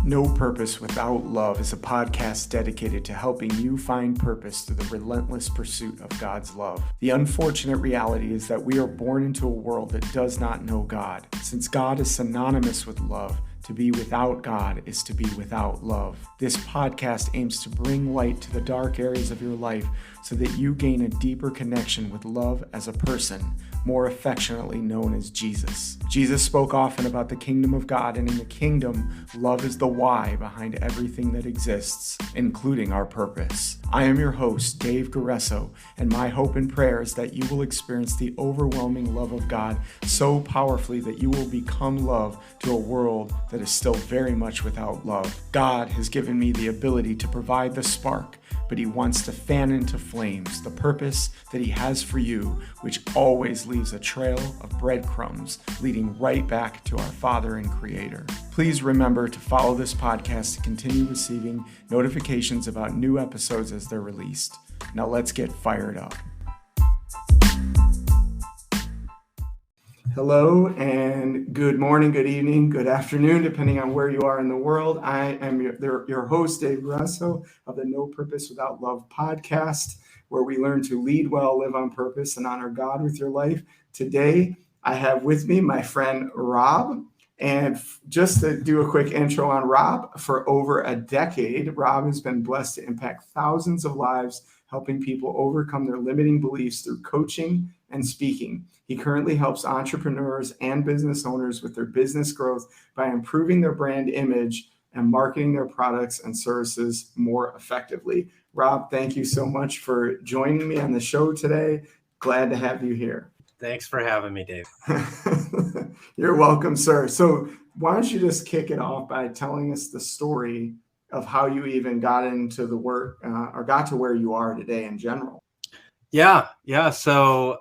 No Purpose Without Love is a podcast dedicated to helping you find purpose through the relentless pursuit of God's love. The unfortunate reality is that we are born into a world that does not know God. Since God is synonymous with love, to be without God is to be without love. This podcast aims to bring light to the dark areas of your life so that you gain a deeper connection with love as a person, more affectionately known as Jesus. Jesus spoke often about the kingdom of God, and in the kingdom, love is the why behind everything that exists, including our purpose. I am your host, Dave Guerreso, and my hope and prayer is that you will experience the overwhelming love of God so powerfully that you will become love to a world that is still very much without love. God has given me the ability to provide the spark, but He wants to fan into flames the purpose that He has for you, which always leaves a trail of breadcrumbs leading right back to our Father and Creator. Please remember to follow this podcast to continue receiving notifications about new episodes as they're released. Now let's get fired up. Hello and good morning, good evening, good afternoon, depending on where you are in the world. I am your host, David Guerreso of the No Purpose Without Love podcast, where we learn to lead well, live on purpose, and honor God with your life. Today, I have with me my friend Rob. And just to do a quick intro on Rob, for over a decade, Rob has been blessed to impact thousands of lives, helping people overcome their limiting beliefs through coaching and speaking. He currently helps entrepreneurs and business owners with their business growth by improving their brand image and marketing their products and services more effectively. Rob, thank you so much for joining me on the show today. Glad to have you here. Thanks for having me, Dave. You're welcome, sir. So why don't you just kick it off by telling us the story of how you even got into the work or got to where you are today in general? Yeah. So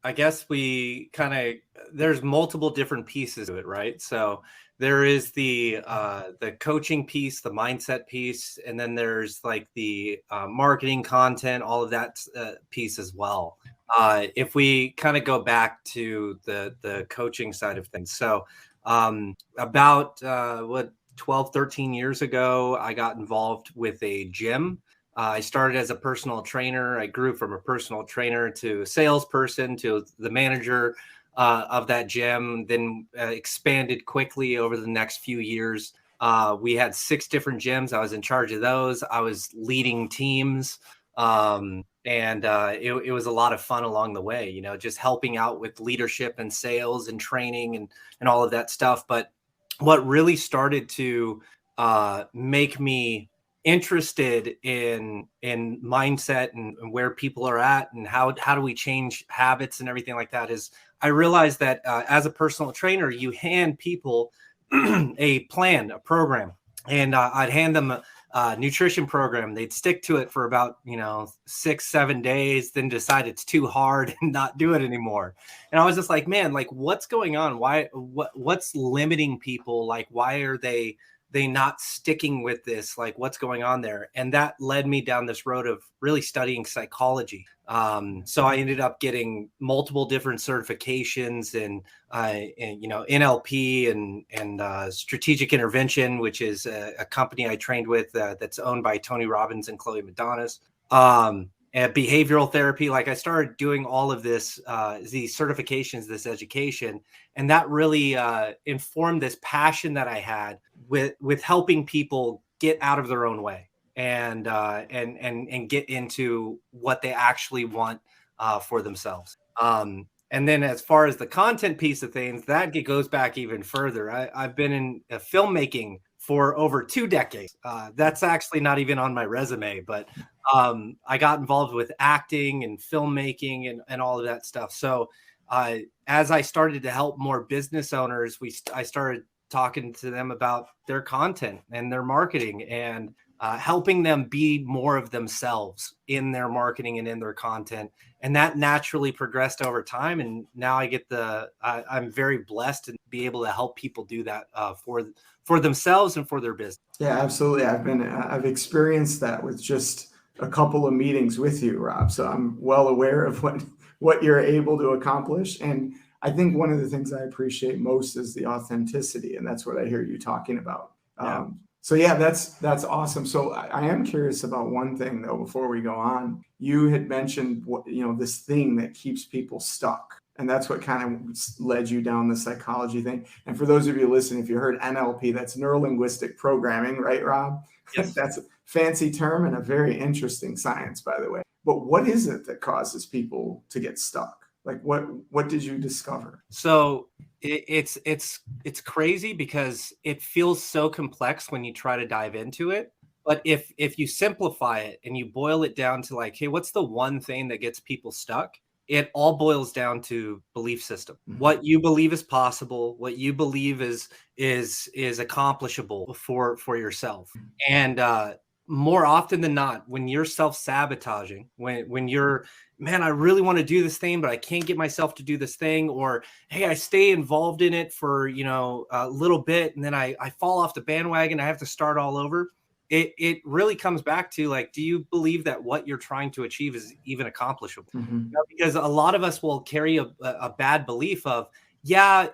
I guess there's multiple different pieces to it, right? So there is the coaching piece, the mindset piece, and then there's like the marketing content, all of that piece as well. If we kind of go back to the coaching side of things. So about 12, 13 years ago, I got involved with a gym. I started as a personal trainer. I grew from a personal trainer to a salesperson to the manager of that gym, then expanded quickly over the next few years. We had 6 different gyms. I was in charge of those. I was leading teams. And it was a lot of fun along the way, just helping out with leadership and sales and training and all of that stuff. But what really started to make me interested in mindset and where people are at and how do we change habits and everything like that is I realized that as a personal trainer, you hand people a plan, a program, and I'd hand them a nutrition program. They'd stick to it for about 6-7 days, then decide it's too hard and not do it anymore. And I was just like, man, like what's going on? What's limiting people? Like why are they not sticking with this? Like what's going on there? And that led me down this road of really studying psychology. So I ended up getting multiple different certifications in NLP and strategic intervention, which is a company I trained with that's owned by Tony Robbins and Chloe Madonis. And behavioral therapy. Like I started doing all of this, these certifications, this education, and that really informed this passion that I had with helping people get out of their own way and get into what they actually want for themselves. And then as far as the content piece of things, that goes back even further. I've been in filmmaking for over 2 decades. That's actually not even on my resume, but I got involved with acting and filmmaking and all of that stuff. So as I started to help more business owners, I started talking to them about their content and their marketing and helping them be more of themselves in their marketing and in their content. And that naturally progressed over time. And now I'm very blessed to be able to help people do that for themselves and for their business. Yeah, absolutely. I've experienced that with just a couple of meetings with you, Rob. So I'm well aware of what you're able to accomplish. And I think one of the things I appreciate most is the authenticity. And that's what I hear you talking about. Yeah. So yeah, that's awesome. So I am curious about one thing though, before we go on. You had mentioned this thing that keeps people stuck. And that's what kind of led you down the psychology thing. And for those of you listening, if you heard NLP, that's neuro-linguistic programming, right, Rob? Yes. That's a fancy term and a very interesting science, by the way. But what is it that causes people to get stuck? Like what did you discover? So it's crazy because it feels so complex when you try to dive into it. But if you simplify it and you boil it down to like, hey, what's the one thing that gets people stuck? It all boils down to belief system. What you believe is possible, what you believe is accomplishable for yourself. And more often than not, when you're self-sabotaging, when you're, man, I really want to do this thing, but I can't get myself to do this thing, or hey, I stay involved in it for a little bit and then I fall off the bandwagon, I have to start all over. It really comes back to like, do you believe that what you're trying to achieve is even accomplishable? Because a lot of us will carry a bad belief of, yeah,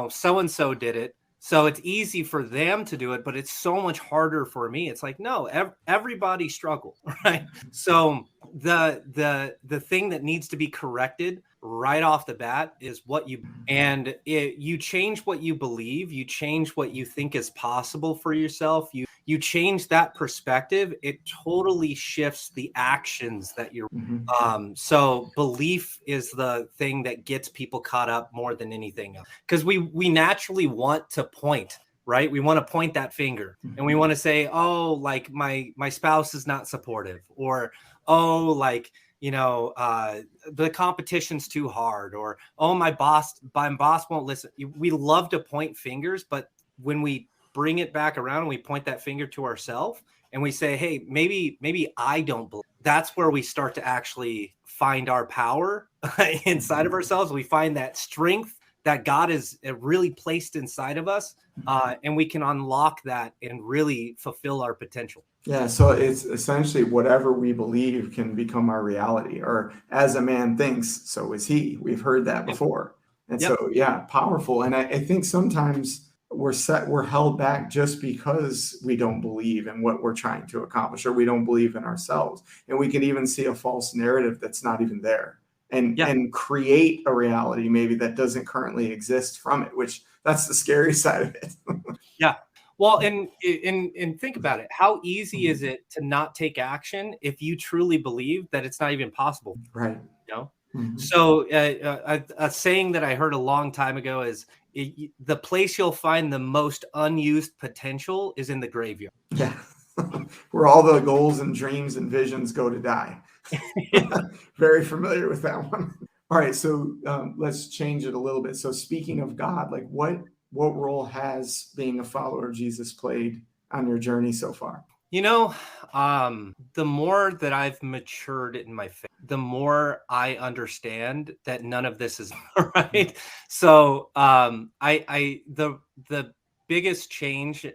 so and so did it, so it's easy for them to do it, but it's so much harder for me. It's like, no, everybody struggles, right? So the thing that needs to be corrected right off the bat is what you change what you believe, you change what you think is possible for yourself, you change that perspective, it totally shifts the actions that you're so belief is the thing that gets people caught up more than anything else, because we naturally want to point, right? We want to point that finger and we want to say, oh, like my spouse is not supportive, or oh, like the competition's too hard, or oh, my boss won't listen. We love to point fingers, but when we bring it back around and we point that finger to ourselves and we say, hey, maybe I don't believe, that's where we start to actually find our power inside of ourselves. We find that strength that God has really placed inside of us, and we can unlock that and really fulfill our potential. Yeah, so it's essentially whatever we believe can become our reality, or as a man thinks, so is he. We've heard that before. And Yep. so, yeah, powerful. And I think sometimes we're held back just because we don't believe in what we're trying to accomplish, or we don't believe in ourselves. And we can even see a false narrative that's not even there, and create a reality maybe that doesn't currently exist from it, which that's the scary side of it. Yeah. Well, and think about it. How easy is it to not take action if you truly believe that it's not even possible? Right. So a saying that I heard a long time ago is, the place you'll find the most unused potential is in the graveyard. Yeah. Where all the goals and dreams and visions go to die. Very familiar with that one. All right, so let's change it a little bit. So speaking of God, like what role has being a follower of Jesus played on your journey so far? The more that I've matured in my faith, the more I understand that none of this is right. So the biggest change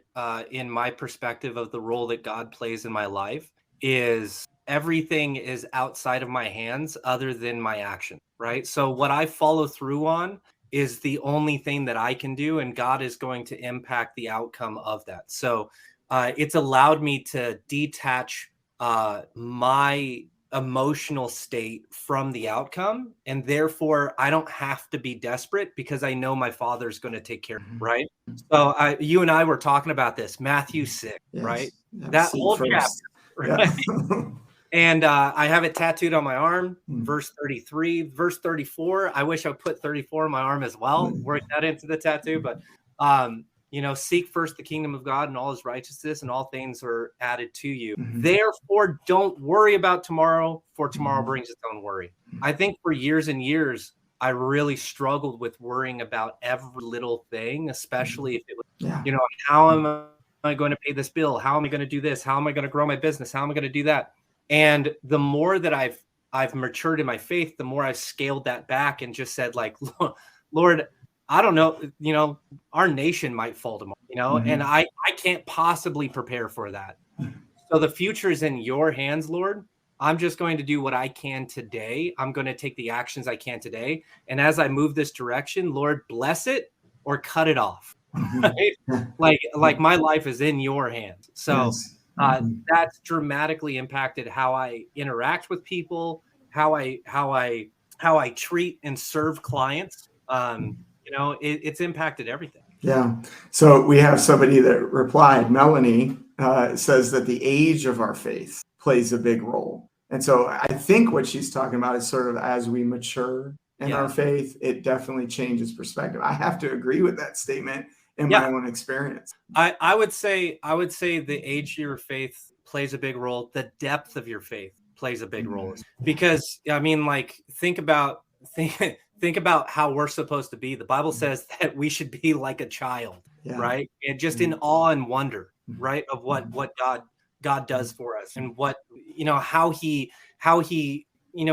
in my perspective of the role that God plays in my life is everything is outside of my hands other than my action, right? So what I follow through on is the only thing that I can do, and God is going to impact the outcome of that. So it's allowed me to detach my emotional state from the outcome, and therefore I don't have to be desperate because I know my Father's going to take care of it, right? So you and I were talking about this, Matthew 6, Yes. right? Yeah, That whole first. chapter, right? Yeah. And I have it tattooed on my arm, verse 33, verse 34. I wish I put 34 on my arm as well, work that into the tattoo. But, seek first the kingdom of God and all his righteousness, and all things are added to you. Therefore, don't worry about tomorrow, for tomorrow brings its own worry. I think for years and years, I really struggled with worrying about every little thing, especially if it was, how am I going to pay this bill? How am I going to do this? How am I going to grow my business? How am I going to do that? And the more that I've matured in my faith, the more I've scaled that back and just said, like, Lord, I don't know, our nation might fall tomorrow, and I can't possibly prepare for that. So the future is in your hands, Lord. I'm just going to do what I can today. I'm going to take the actions I can today. And as I move this direction, Lord, bless it or cut it off. right? Like my life is in your hands. So Yes. Mm-hmm. that's dramatically impacted how I interact with people, how I treat and serve clients. It's impacted everything. Yeah. So we have somebody that replied, Melanie says that the age of our faith plays a big role. And so I think what she's talking about is sort of as we mature in our Yeah. faith, it definitely changes perspective. I have to agree with that statement in my Yeah. own experience. I would say the age of your faith plays a big role. The depth of your faith plays a big role, because I mean, like, think about how we're supposed to be. The Bible says that we should be like a child, Yeah. right? And just in awe and wonder, Mhm. right, of what God does for us, and what, how he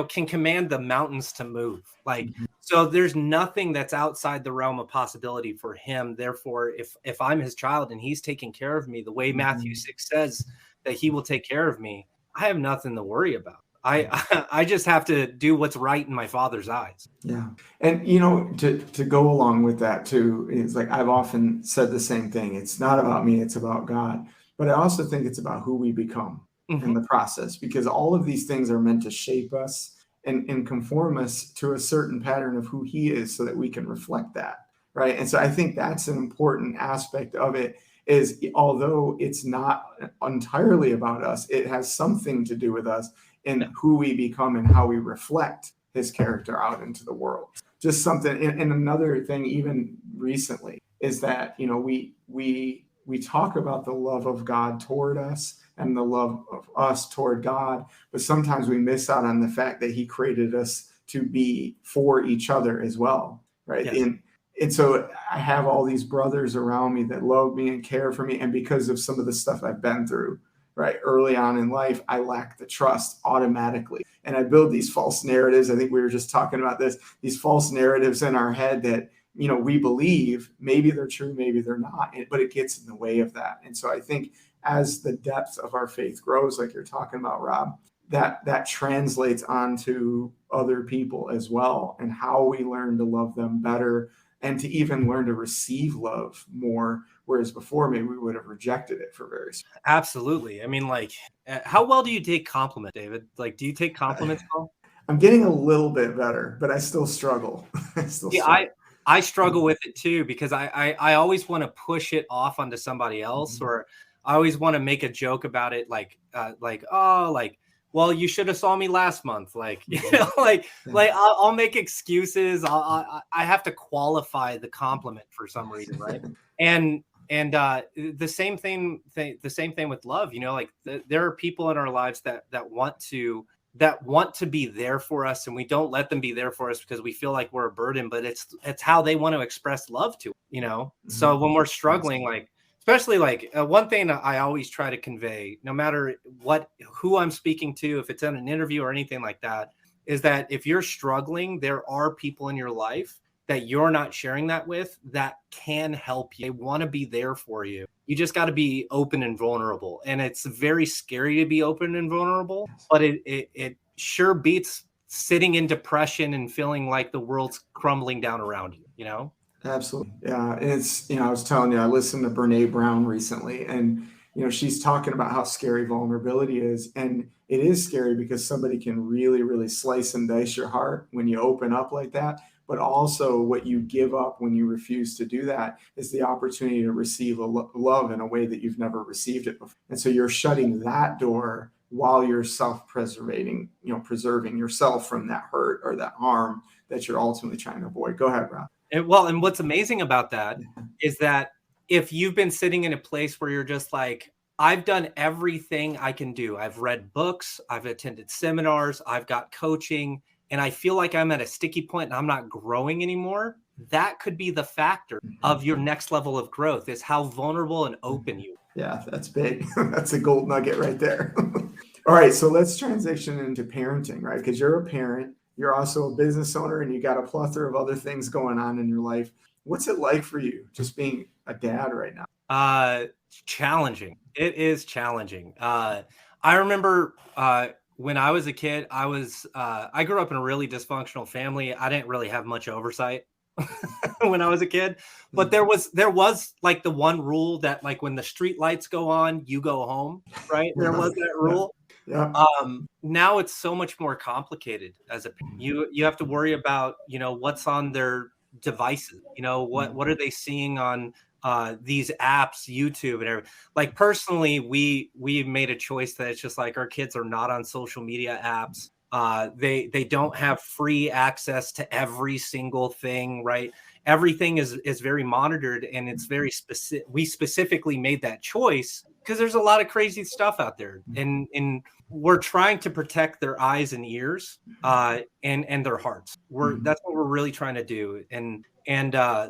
can command the mountains to move. Like, so there's nothing that's outside the realm of possibility for him. Therefore, if I'm his child and he's taking care of me the way Matthew 6 says that he will take care of me, I have nothing to worry about. I just have to do what's right in my Father's eyes. Yeah. And to go along with that too, is like I've often said the same thing. It's not about me, it's about God. But I also think it's about who we become in the process, because all of these things are meant to shape us and conform us to a certain pattern of who he is so that we can reflect that. Right. And so I think that's an important aspect of it, is although it's not entirely about us, it has something to do with us in who we become and how we reflect his character out into the world. Just something. And another thing, even recently, is that we talk about the love of God toward us and the love of us toward God, but sometimes we miss out on the fact that he created us to be for each other as well, right? Yes. And so I have all these brothers around me that love me and care for me, and because of some of the stuff I've been through, right, early on in life, I lack the trust automatically. And I build these false narratives. I think we were just talking about this, these false narratives in our head that, we believe. Maybe they're true, maybe they're not, but it gets in the way of that. And so I think as the depth of our faith grows, like you're talking about, Rob, that translates onto other people as well, and how we learn to love them better and to even learn to receive love more. Whereas before, maybe we would have rejected it for various. Absolutely. I mean, like, how well do you take compliments, David? Like, do you take compliments well? I'm getting a little bit better, but I still struggle. Yeah, I struggle with it too, because I always want to push it off onto somebody else, or I always want to make a joke about it, like oh, like, well, you should have saw me last month, like, like I'll make excuses. I have to qualify the compliment for some reason, right? And the same thing with love. Like, there are people in our lives that want to be there for us, and we don't let them be there for us because we feel like we're a burden, but it's how they want to express love to So when we're struggling, like, especially like, one thing I always try to convey, no matter who I'm speaking to, if it's in an interview or anything like that, is that if you're struggling, there are people in your life that you're not sharing that with that can help you. They want to be there for you. You just got to be open and vulnerable. And it's very scary to be open and vulnerable, but it sure beats sitting in depression and feeling like the world's crumbling down around you. Absolutely. Yeah. And it's, I was telling you, I listened to Brene Brown recently, and, she's talking about how scary vulnerability is. And it is scary because somebody can really, really slice and dice your heart when you open up like that. But also, what you give up when you refuse to do that is the opportunity to receive love in a way that you've never received it before. And so you're shutting that door while you're self-preserving, preserving yourself from that hurt or that harm that you're ultimately trying to avoid. Go ahead, Rob. And what's amazing about that is that if you've been sitting in a place where you're just like, I've done everything I can do. I've read books, I've attended seminars, I've got coaching, and I feel like I'm at a sticky point and I'm not growing anymore. That could be the factor of your next level of growth, is how vulnerable and open you are. Yeah, that's big. That's a gold nugget right there. All right, so let's transition into parenting, right? Because you're a parent, you're also a business owner, and you got a plethora of other things going on in your life. What's it like for you just being a dad right now? Challenging. It is challenging. I remember when I was a kid, I grew up in a really dysfunctional family. I didn't really have much oversight when I was a kid. But there was like the one rule that like when the street lights go on, you go home, right? There was that rule. Yeah. Now it's so much more complicated as a you have to worry about, what's on their devices, what are they seeing on these apps, YouTube and everything. Like personally, we made a choice that it's just like our kids are not on social media apps. They don't have free access to every single thing, right? Everything is very monitored, and it's very specific. We specifically made that choice because there's a lot of crazy stuff out there, and we're trying to protect their eyes and ears, and their hearts. That's what we're really trying to do, and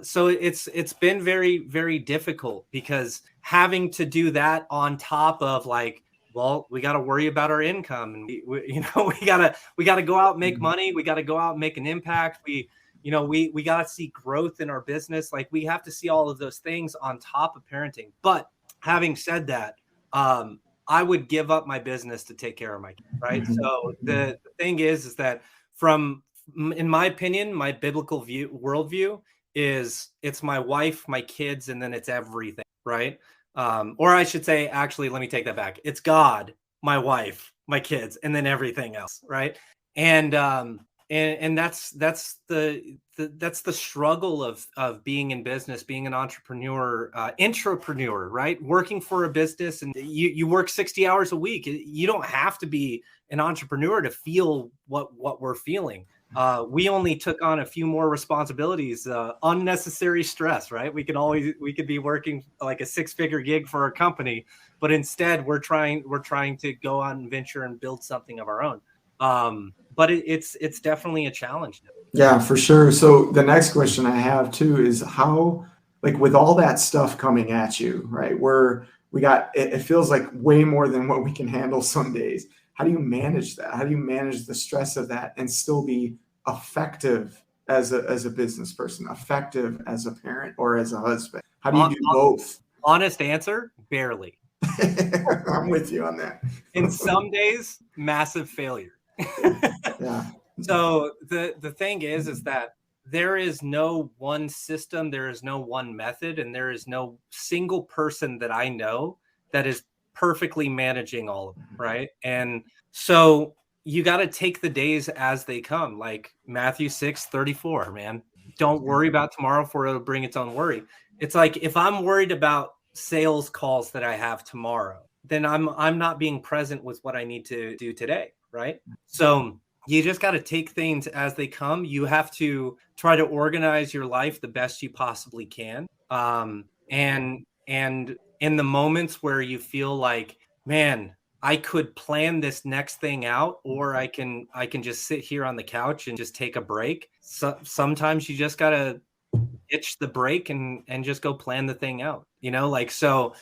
so it's been very, very difficult because having to do that on top of like, well, we got to worry about our income, and we got to go out and make money. We got to go out and make an impact. We got to see growth in our business. Like we have to see all of those things on top of parenting. But having said that, I would give up my business to take care of my kids, right? So the thing is that in my opinion, my biblical worldview is it's my wife, my kids, and then it's everything, right? Or I should say, actually, let me take that back. It's God, my wife, my kids, and then everything else, right? And that's the struggle of being in business, being an entrepreneur, intrapreneur, right? Working for a business, and you work 60 hours a week. You don't have to be an entrepreneur to feel what we're feeling. We only took on a few more responsibilities, unnecessary stress, right? We could be working like a 6-figure gig for our company, but instead we're trying to go out and venture and build something of our own. But it's definitely a challenge. Yeah, for sure. So the next question I have too is how, like with all that stuff coming at you, right? It feels like way more than what we can handle some days. How do you manage that? How do you manage the stress of that and still be effective as a business person, effective as a parent or as a husband? How do you do both? Honest answer, barely. I'm with you on that. In some days, massive failure. Yeah. So the thing is that there is no one system, there is no one method, and there is no single person that I know that is perfectly managing all of them, right? And so you got to take the days as they come, like Matthew 6:34, man. Don't worry about tomorrow, for it'll bring its own worry. It's like if I'm worried about sales calls that I have tomorrow, then I'm not being present with what I need to do today, right? So you just got to take things as they come. You have to try to organize your life the best you possibly can. And in the moments where you feel like, man, I could plan this next thing out, or I can just sit here on the couch and just take a break. So sometimes you just got to ditch the break and just go plan the thing out, so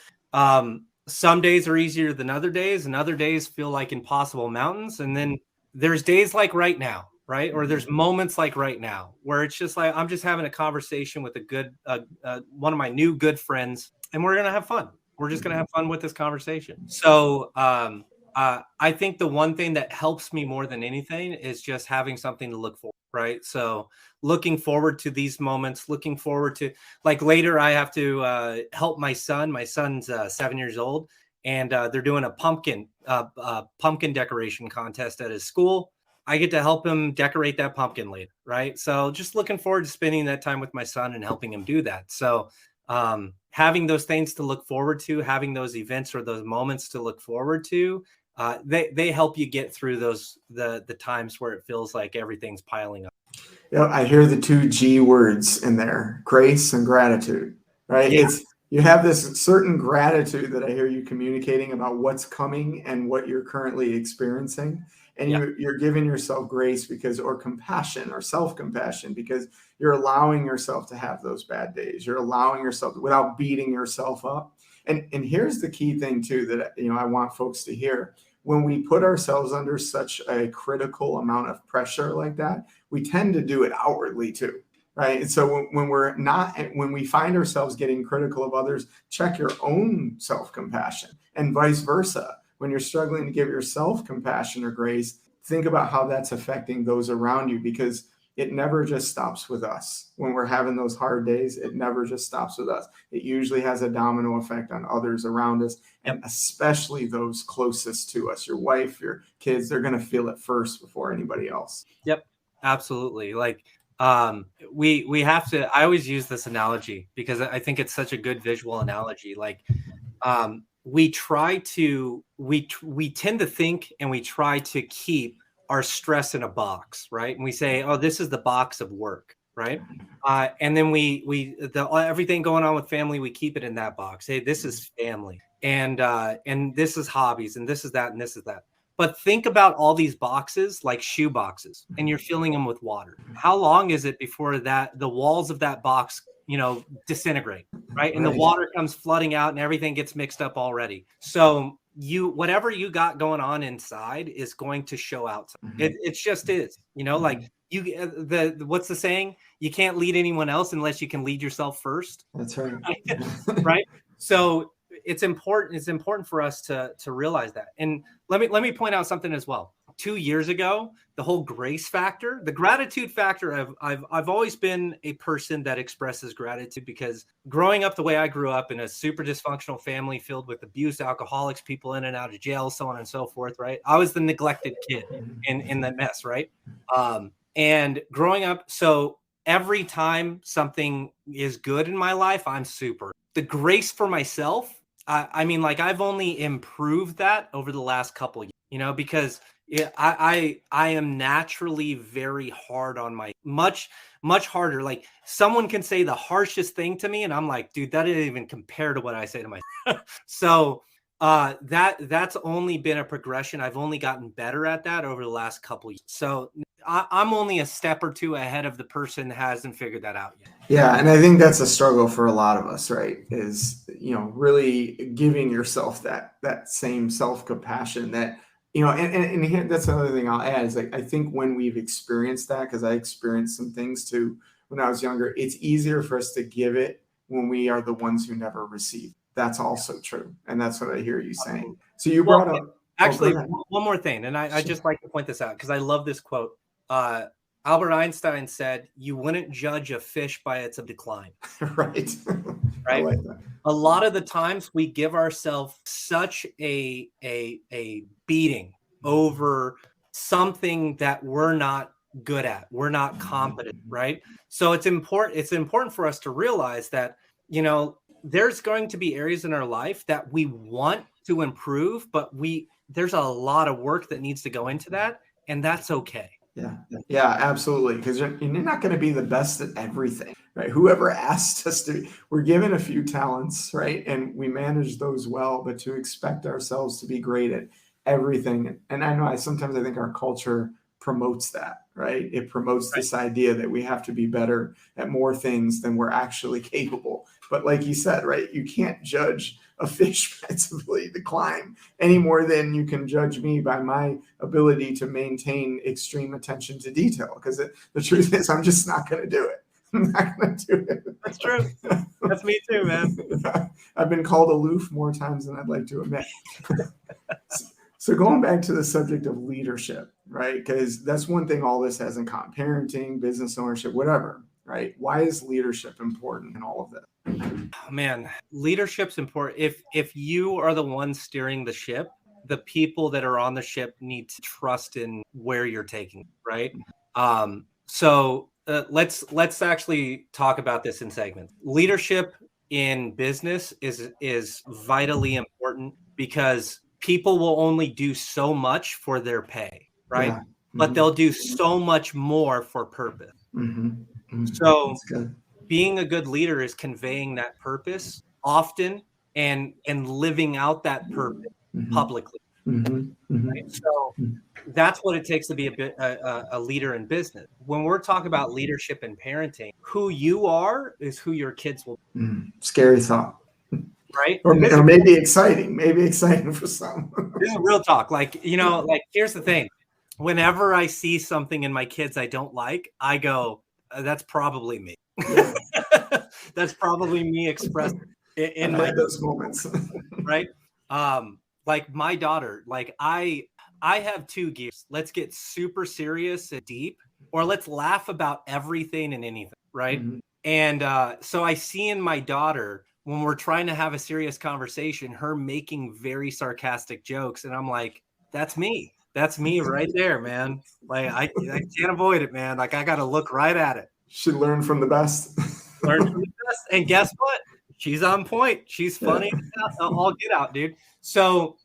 some days are easier than other days, and other days feel like impossible mountains. And then there's days like right now, right? Or there's moments like right now where it's just like I'm just having a conversation with one of my new good friends, and we're gonna have fun. We're just gonna have fun with this conversation. So I think the one thing that helps me more than anything is just having something to look for, right? So looking forward to these moments, looking forward to, like, later I have to help my son. My son's 7 years old, and they're doing a pumpkin decoration contest at his school. I get to help him decorate that pumpkin later, right? So just looking forward to spending that time with my son and helping him do that. So having those things to look forward to, having those events or those moments to look forward to, they help you get through the times where it feels like everything's piling up. Yeah, I hear the 2 G words in there: grace and gratitude, right? Yeah. You have this certain gratitude that I hear you communicating about what's coming and what you're currently experiencing. And Yeah. you're giving yourself grace or compassion or self-compassion because you're allowing yourself to have those bad days. You're allowing yourself without beating yourself up. And here's the key thing too, that, I want folks to hear. When we put ourselves under such a critical amount of pressure like that, we tend to do it outwardly too, right? And so when we find ourselves getting critical of others, check your own self-compassion, and vice versa. When you're struggling to give yourself compassion or grace, think about how that's affecting those around you, because it never just stops with us. When we're having those hard days, it never just stops with us. It usually has a domino effect on others around us, and especially those closest to us. Your wife, your kids, they're going to feel it first before anybody else. Yep, absolutely. Like we have to, I always use this analogy because I think it's such a good visual analogy. Like we tend to think and we try to keep our stress in a box, right? And we say, oh, this is the box of work, right? And then everything going on with family, we keep it in that box. Hey, this is family, and this is hobbies, and this is that, and this is that. But think about all these boxes like shoe boxes, and you're filling them with water. How long is it before the walls of that box, disintegrate, right? And the water comes flooding out and everything gets mixed up already. So whatever you got going on inside is going to show out. It just is, like what's the saying? You can't lead anyone else unless you can lead yourself first. That's right. Right. So it's important for us to realize that. And let me point out something as well. 2 years ago, the whole grace factor, the gratitude factor, I've always been a person that expresses gratitude, because growing up the way I grew up in a super dysfunctional family filled with abuse, alcoholics, people in and out of jail, so on and so forth, right? I was the neglected kid in that mess, right? And growing up, so every time something is good in my life, I'm super. The grace for myself, I mean, like, I've only improved that over the last couple of years, because I am naturally very hard on much harder. Like, someone can say the harshest thing to me and I'm like, dude, that didn't even compare to what I say to myself. So that's only been a progression. I've only gotten better at that over the last couple of years. So I'm only a step or two ahead of the person that hasn't figured that out yet. Yeah, and I think that's a struggle for a lot of us, right? Is, really giving yourself that same self-compassion that, and here, that's another thing I'll add is, like, I think when we've experienced that, because I experienced some things too when I was younger, it's easier for us to give it when we are the ones who never receive. That's also true. And that's what I hear you saying. So you brought up... Actually, one more thing, and I just like to point this out because I love this quote. Albert Einstein said, "You wouldn't judge a fish by its decline." Right. Right. I like that. A lot of the times we give ourselves such a beating over something that we're not good at. We're not competent, right? So it's important for us to realize that, there's going to be areas in our life that we want to improve, but there's a lot of work that needs to go into that, and that's okay. Yeah, absolutely. Because you're not going to be the best at everything, right? Whoever asked us to, we're given a few talents, right? And we manage those well, but to expect ourselves to be great at everything. And I know sometimes I think our culture promotes that, right? It promotes this idea that we have to be better at more things than we're actually capable. But like you said, right, you can't judge a fish by its ability to climb any more than you can judge me by my ability to maintain extreme attention to detail. Because the truth is, I'm just not going to do it. I'm not going to do it. That's true. That's me too, man. I've been called aloof more times than I'd like to admit. So going back to the subject of leadership, right? Because that's one thing all this has in common: parenting, business ownership, whatever, right? Why is leadership important in all of this? Man, leadership's important. If you are the one steering the ship, the people that are on the ship need to trust in where you're taking, right? So let's actually talk about this in segments. Leadership in business is vitally important because people will only do so much for their pay, right? Yeah. But they'll do so much more for purpose. So being a good leader is conveying that purpose often and living out that purpose publicly. Right? So that's what it takes to be a leader in business. When we're talking about leadership and parenting, who you are is who your kids will be. Scary thought. Right? Or maybe exciting for some. This is real talk. Like, here's the thing. Whenever I see something in my kids I don't like, I go, that's probably me. Yeah. That's probably me expressed in those moments. Right? Like my daughter, like I have two gears. Let's get super serious and deep. or let's laugh about everything and anything, right? Mhm. And so I see in my daughter, when we're trying to have a serious conversation, her making very sarcastic jokes. And I'm like, that's me. That's me right there, man. Like I can't avoid it, man. Like I got to look right at it. Should learn from the best. Learn from the best. And guess what? She's on point. She's funny. Yeah. All get out, dude. So,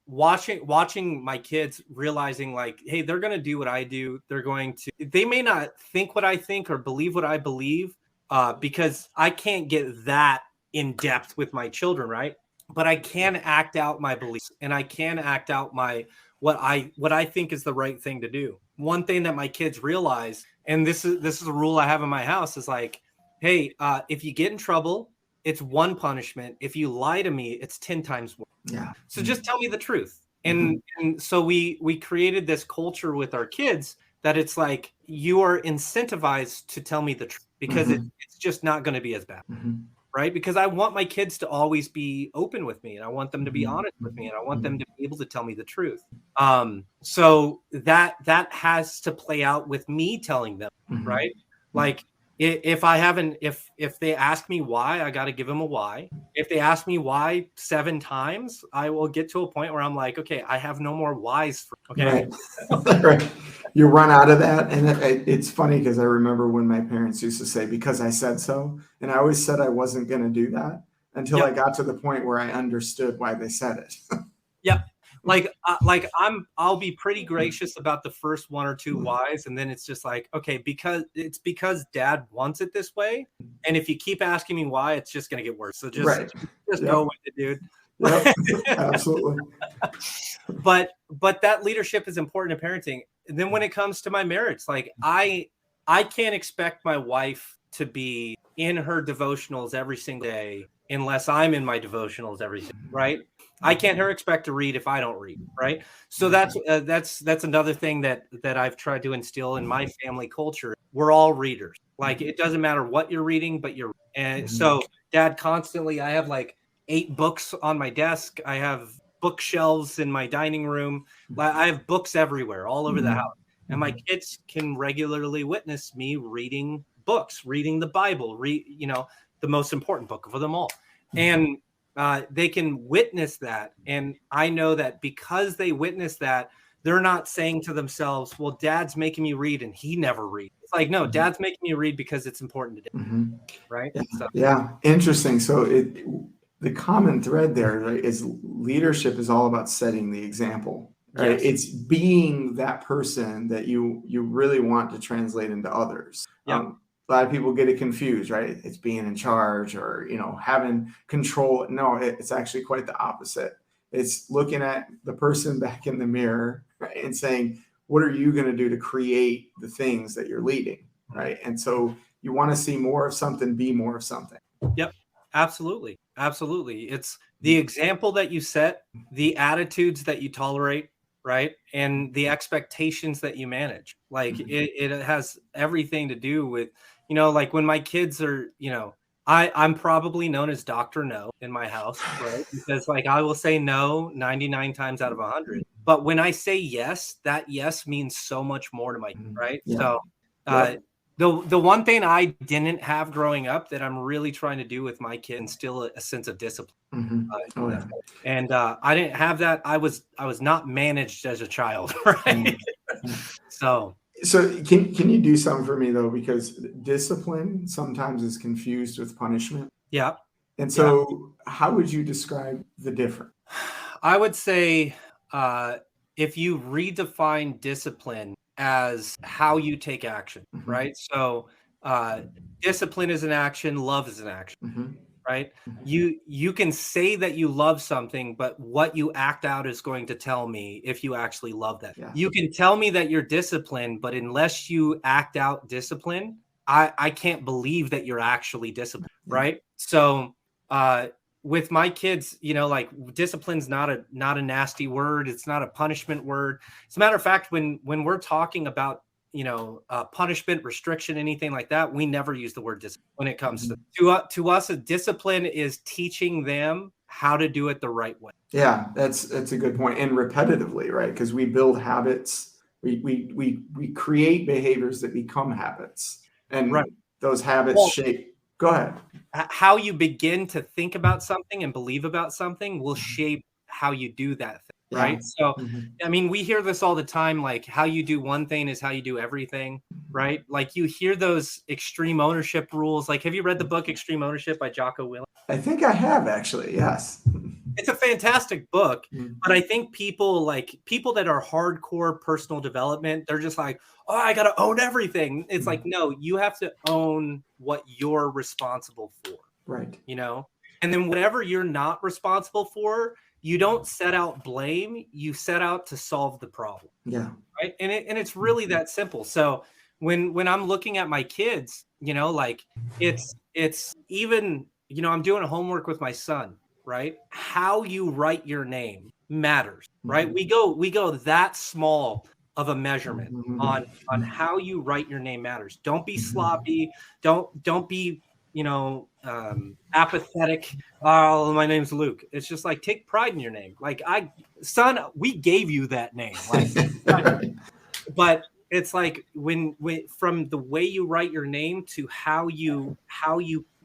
watching my kids realizing like, hey, they're going to do what I do. They may not think what I think or believe what I believe, because I can't get that in depth with my children. Right. But I can act out my beliefs, and I can act out what I think is the right thing to do. One thing that my kids realize, and this is a rule I have in my house, is like, hey, if you get in trouble, it's one punishment. If you lie to me, it's 10 times more. Yeah. So just tell me the truth. And so we created this culture with our kids that it's like, you are incentivized to tell me the truth, because it's just not going to be as bad. Right? Because I want my kids to always be open with me, and I want them to be honest with me, and I want them to be able to tell me the truth. So that has to play out with me telling them, right? Like if they ask me why, I got to give them a why. If they ask me why 7 times, I will get to a point where I'm like, okay, I have no more whys. Okay. Right. Right. You run out of that. And it's funny because I remember when my parents used to say, because I said so. And I always said I wasn't going to do that until I got to the point where I understood why they said it. Yep. I'll be pretty gracious about the first 1 or 2 whys. And then it's just like, okay, because dad wants it this way. And if you keep asking me why, it's just going to get worse. So just go with it, dude. Yep. Absolutely. But that leadership is important in parenting. And then when it comes to my marriage, like I can't expect my wife to be in her devotionals every single day unless I'm in my devotionals every single day, right? I can't expect to read if I don't read, right? So that's another thing that I've tried to instill in my family culture. We're all readers. Like it doesn't matter what you're reading, but so dad constantly, I have like 8 books on my desk. I have bookshelves in my dining room. I have books everywhere, all over the house. And my kids can regularly witness me reading books, reading the Bible, the most important book of them all. And they can witness that. And I know that because they witness that, they're not saying to themselves, well, dad's making me read and he never reads. It's like, no, dad's making me read because it's important to do. Right. Yeah. Interesting. So the common thread there, right, is leadership is all about setting the example, right? Yes. It's being that person that you really want to translate into others. Yep. A lot of people get it confused, right? It's being in charge or, having control. No, it's actually quite the opposite. It's looking at the person back in the mirror, right, and saying, what are you going to do to create the things that you're leading, right? And so you want to see more of something, be more of something. Yep. Absolutely. Absolutely. It's the example that you set, the attitudes that you tolerate, right? And the expectations that you manage. Like it has everything to do with, like when my kids are, I'm probably known as Dr. No in my house, right? Because like I will say no 99 times out of 100. But when I say yes, that yes means so much more to my kid, right? Yeah. So the one thing I didn't have growing up that I'm really trying to do with my kid, instill a sense of discipline. And I didn't have that. I was not managed as a child, right? So can you do something for me though? Because discipline sometimes is confused with punishment. Yeah. And so how would you describe the difference? I would say if you redefine discipline as how you take action, right? So discipline is an action, love is an action, right? You can say that you love something, but what you act out is going to tell me if you actually love that. Yeah. You can tell me that you're disciplined, but unless you act out discipline, I can't believe that you're actually disciplined, right? So with my kids, like discipline's not a nasty word. It's not a punishment word. As a matter of fact, when we're talking about, punishment, restriction, anything like that, we never use the word discipline when it comes to us. A discipline is teaching them how to do it the right way. Yeah, that's a good point. And repetitively, right? Because we build habits We create behaviors that become habits, and Right. those habits Well, shape. Go ahead. how you begin to think about something and believe about something will shape how you do that thing, Yeah. right? So, Mhm. I mean, we hear this all the time, like how you do one thing is how you do everything, right? Like you hear those extreme ownership rules. Like, have you read the book Extreme Ownership by Jocko Willink? I think I have actually. Yes. It's a fantastic book, Mhm. but I think people that are hardcore personal development, they're just like, oh, I got to own everything. It's like, no, you have to own what you're responsible for, Right. you know? And then whatever you're not responsible for, you don't set out blame, you set out to solve the problem. Yeah. Right. And it's really that simple. So when I'm looking at my kids, like it's even, I'm doing homework with my son, right? How you write your name matters, right? Mhm. We go that small of a measurement on Mhm. how you write your name matters. Don't be Mhm. sloppy. Don't be, apathetic. Oh, my name's Luke. It's just like take pride in your name. Like son, we gave you that name. Like but it's like when from the way you write your name to how you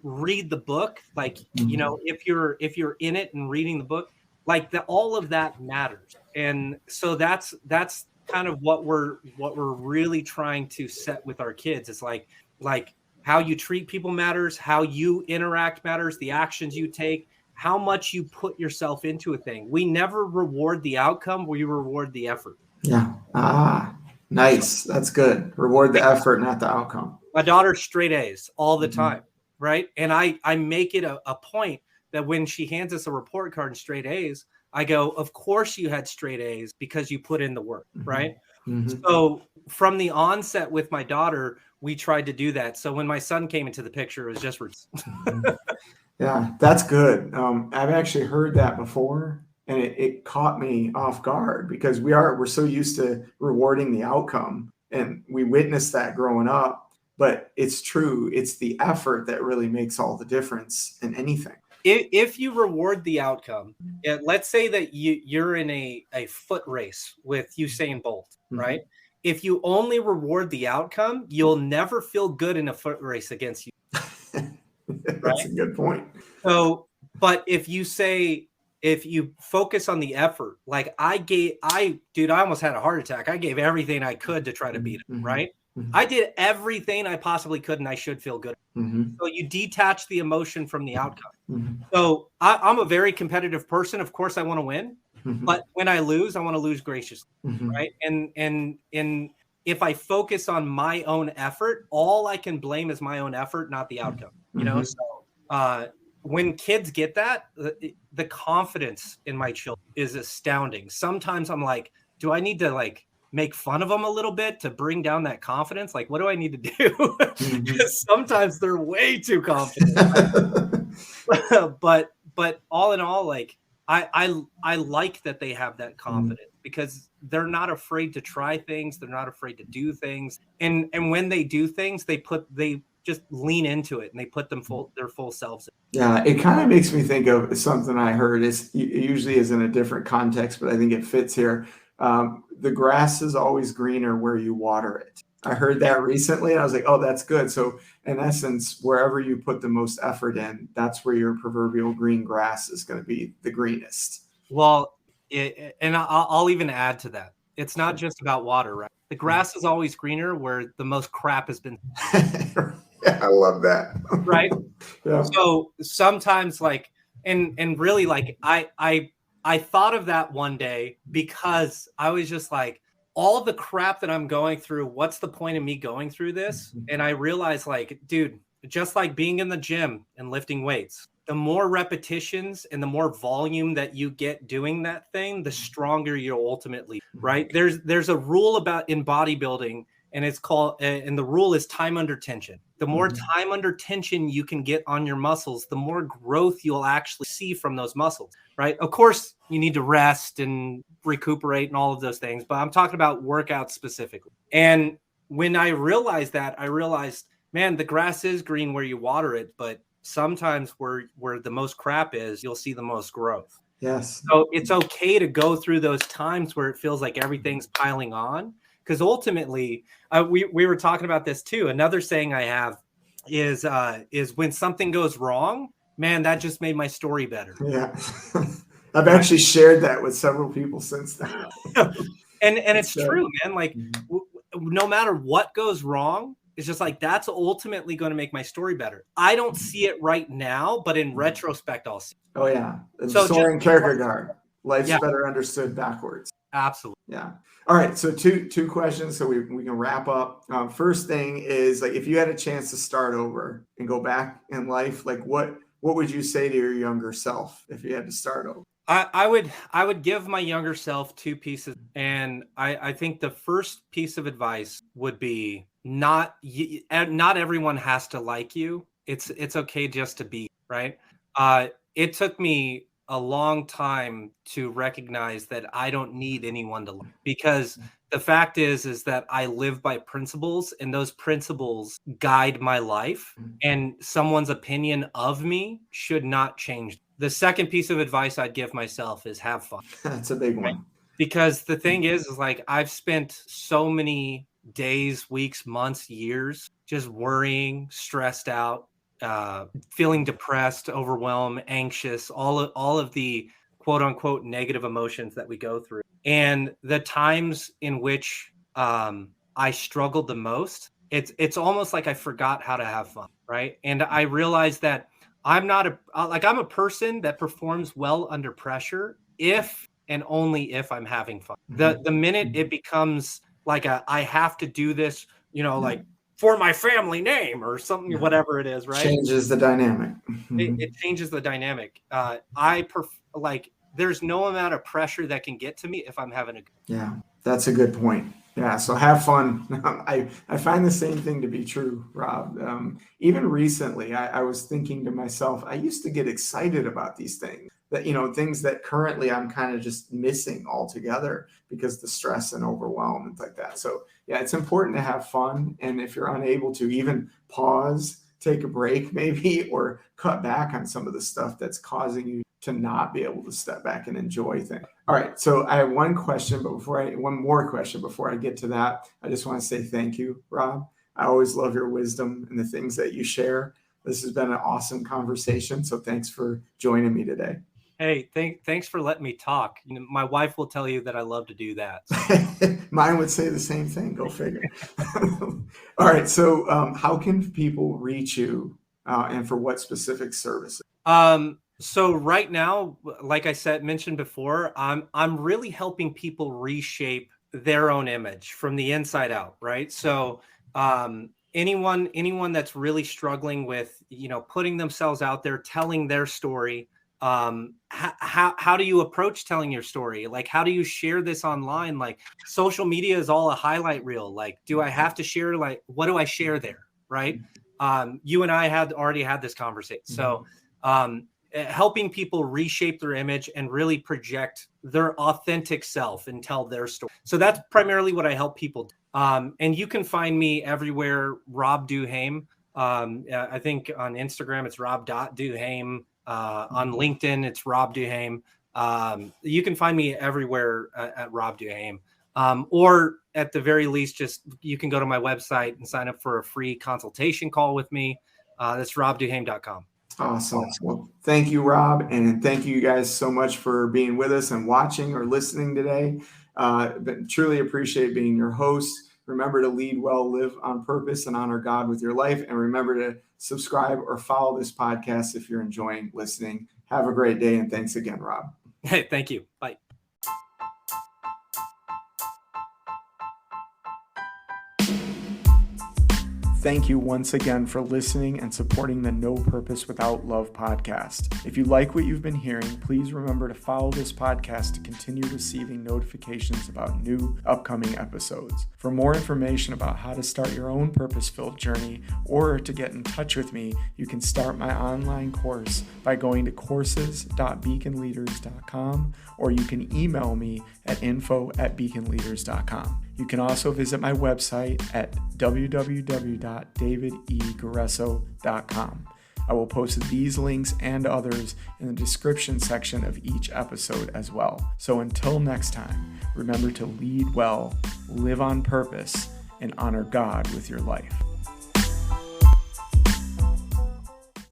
read the book, like Mhm. if you're in it and reading the book, like all of that matters. And so that's kind of what we're really trying to set with our kids. It's like how you treat people matters, how you interact matters, the actions you take, how much you put yourself into a thing. We never reward the outcome, we reward the effort. Yeah. Ah, So nice. That's good. Reward the like effort, not the outcome. my daughter's straight A's all the Mhm. time, right? And I make it a point that when she hands us a report card and straight A's, I go, of course you had straight A's because you put in the work, Mhm. right? Mhm. So from the onset with my daughter, we tried to do that. So when my son came into the picture, it was just Mhm. Yeah, that's good. I've actually heard that before, and it caught me off guard because we're so used to rewarding the outcome, and we witnessed that growing up. But it's true; it's the effort that really makes all the difference in anything. if you reward the outcome, let's say that you're in a foot race with Usain Bolt, Mhm. right? If you only reward the outcome, you'll never feel good in a foot race against you, That's right? a good point. So, but if you focus on the effort, like dude, I almost had a heart attack. I gave everything I could to try to beat Mhm. him, Mhm. right? Mhm. I did everything I possibly could, and I should feel good. Mhm. So you detach the emotion from the outcome. Mhm. So I'm a very competitive person. Of course, I want to win, Mhm. but when I lose, I want to lose graciously, Mhm. right? And if I focus on my own effort, all I can blame is my own effort, not the outcome. Mhm. So uh, when kids get that, the confidence in my children is astounding. Sometimes I'm like, do I need to make fun of them a little bit to bring down that confidence? Like, what do I need to do? Mhm. Because sometimes they're way too confident. but all in all, like I like that they have that Mhm. confidence because they're not afraid to try things, they're not afraid to do things, and when they do things, they just lean into it and they put their full selves in. Yeah, it kind of makes me think of something I heard. It usually is in a different context, but I think it fits here. The grass is always greener where you water it. I heard Yeah, that recently, and I was like, "Oh, that's good." So, in essence, wherever you put the most effort in, that's where your proverbial green grass is going to be the greenest. well, and I'll even add to that, it's not just about water, right? The grass is always greener where the most crap has been, Yeah, I love that. right? Yeah. So sometimes and really I thought of that one day because I was just like, all the crap that I'm going through, what's the point of me going through this? And I realized, like, dude, just like being in the gym and lifting weights, the more repetitions and the more volume that you get doing that thing, the stronger you'll ultimately, right? There's a rule about in bodybuilding, and it's called and the rule is time under tension. The more Mhm. time under tension you can get on your muscles, the more growth you'll actually see from those muscles, right? Of course, you need to rest and recuperate and all of those things, but I'm talking about workouts specifically. And when I realized that, I realized, man, the grass is green where you water it, but sometimes where the most crap is, you'll see the most growth. Yes. So it's okay to go through those times where it feels like everything's piling on, Because ultimately, we were talking about this too. Another saying I have is when something goes wrong, man, that just made my story better. Yeah. I've actually shared that with several people since then. and it's true, man. Like no matter what goes wrong, it's just like that's ultimately going to make my story better. I don't see it right now, but in retrospect, I'll see it. Oh yeah. So Soren Kierkegaard, life's Yeah. better understood backwards. Absolutely. Yeah. All right. So two questions so we can wrap up. First thing is, like, if you had a chance to start over and go back in life, like what would you say to your younger self if you had to start over? I would give my younger self two pieces, and I think the first piece of advice would be not everyone has to like you. It's okay just to be, right. It took me a long time to recognize that I don't need anyone to like, because the fact is that I live by principles, and those principles guide my life, and someone's opinion of me should not change. The second piece of advice I'd give myself is have fun. That's a big one. Because the thing is like I've spent so many days, weeks, months, years just worrying, stressed out, feeling depressed, overwhelmed, anxious, all of the quote unquote negative emotions that we go through. And the times in which I struggled the most, it's almost like I forgot how to have fun, right? And I realized that I'm a person that performs well under pressure if and only if I'm having fun. The minute it becomes like I have to do this, like for my family name or something, whatever it is, right? Changes the dynamic. It changes the dynamic. There's no amount of pressure that can get to me if I'm having a good. Yeah, that's a good point. Yeah, so have fun. I find the same thing to be true, Rob. Even recently, I was thinking to myself, I used to get excited about these things things that currently I'm kind of just missing altogether because the stress and overwhelm and like that. So yeah, it's important to have fun. And if you're unable to, even pause, take a break maybe, or cut back on some of the stuff that's causing you to not be able to step back and enjoy things. All right. So I have one more question before I get to that. I just want to say thank you, Rob. I always love your wisdom and the things that you share. This has been an awesome conversation. So thanks for joining me today. Hey, thanks for letting me talk. My wife will tell you that I love to do that. So. Mine would say the same thing. Go figure. All right. So how can people reach you and for what specific services? So right now, like I mentioned before, I'm really helping people reshape their own image from the inside out, right? So anyone that's really struggling with, putting themselves out there, telling their story, how do you approach telling your story? Like, how do you share this online? Like, social media is all a highlight reel. Like, do I have to share? Like, what do I share there? Right. You and I already had this conversation. So, helping people reshape their image and really project their authentic self and tell their story. So that's primarily what I help people do. And you can find me everywhere, Rob Du Haime. I think on Instagram, it's Rob.Du Haime. On LinkedIn, it's Rob Du Haime. You can find me everywhere at Rob Du Haime. Or at the very least, you can go to my website and sign up for a free consultation call with me. That's robduhaime.com. Awesome. Well, thank you, Rob. And thank you guys so much for being with us and watching or listening today. But truly appreciate being your host. Remember to lead well, live on purpose, and honor God with your life. And remember to subscribe or follow this podcast if you're enjoying listening. Have a great day. And thanks again, Rob. Hey, thank you. Bye. Thank you once again for listening and supporting the No Purpose Without Love podcast. If you like what you've been hearing, please remember to follow this podcast to continue receiving notifications about new upcoming episodes. For more information about how to start your own purpose-filled journey or to get in touch with me, you can start my online course by going to courses.beaconleaders.com, or you can email me at info@beaconleaders.com. You can also visit my website at www.davidguerreso.com. I will post these links and others in the description section of each episode as well. So until next time, remember to lead well, live on purpose, and honor God with your life.